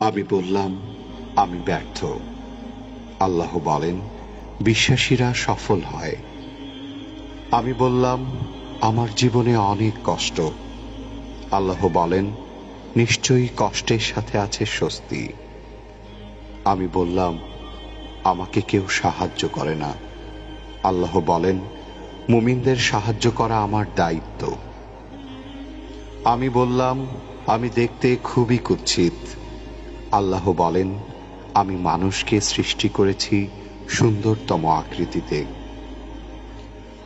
আমি বললাম, আমি ব্যর্থ। আল্লাহ বলেন, বিশ্বাসীরা সফল হয়। আমি বললাম, আমার জীবনে অনেক কষ্ট। আল্লাহ বলেন, নিশ্চয়ই কষ্টের সাথে আছে স্বস্তি। আমি বললাম, আমাকে কেউ সাহায্য করে না। আল্লাহ বলেন, মুমিনদের সাহায্য করা আমার দায়িত্ব। আমি বললাম, আমি দেখতে খুবই কুৎসিত। আল্লাহ বলেন, আমি মানুষকে সৃষ্টি করেছি সুন্দরতম আকৃতিতে।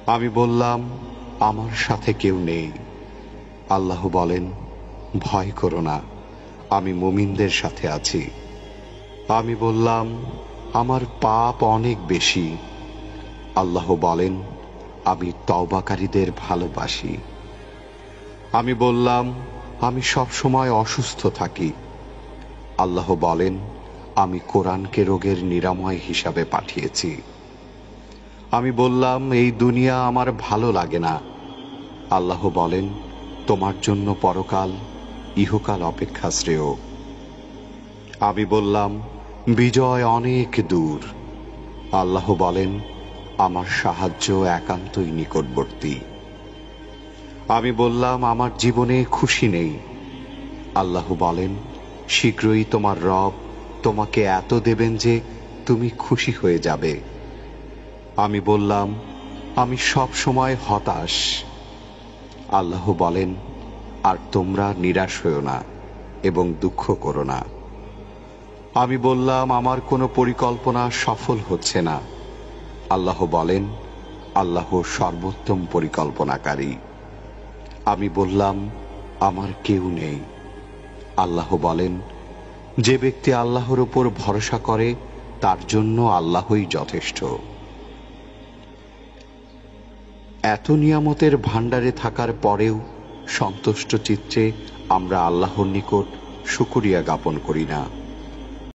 আমি বললাম, আমার সাথে কেউ নেই। আল্লাহ বলেন, ভয় করো না, আমি মুমিনদের সাথে আছি। আমি বললাম, আমার পাপ অনেক বেশি। আল্লাহ বলেন, আমি তওবাকারীদের ভালোবাসি। আমি বললাম, আমি সব সময় অসুস্থ থাকি। আল্লাহ বলেন, আমি কোরআনকে রোগের নিরাময় হিসাবে পাঠিয়েছি। আমি বললাম, এই দুনিয়া আমার ভালো লাগে না। আল্লাহ বলেন, তোমার জন্য পরকাল ইহকাল অপেক্ষা শ্রেয়। আমি বললাম, বিজয় অনেক দূর। আল্লাহ বলেন, আমার সাহায্য একান্তই নিকটবর্তী। আমি বললাম, আমার জীবনে খুশি নেই। আল্লাহ বলেন, শীঘ্রই তোমার রব তোমাকে এত দেবেন যে তুমি খুশি হয়ে যাবে। আমি বললাম, আমি সব সময় হতাশ। আল্লাহ বলেন, আর তোমরা নিরাশ হও না এবং দুঃখ করো না। আমি বললাম, আমার কোনো পরিকল্পনা সফল হচ্ছে না। আল্লাহ বলেন, আল্লাহ সর্বোত্তম পরিকল্পনাকারী। আমি বললাম, আমার কেউ নেই। আল্লাহ বলেন, যে ব্যক্তি আল্লাহর উপর ভরসা করে তার জন্য আল্লাহই যথেষ্ট। এত নিয়ামতের ভাণ্ডারে থাকার পরেও সন্তুষ্ট চিত্তে আমরা আল্লাহর নিকট শুকরিয়া জ্ঞাপন করি না।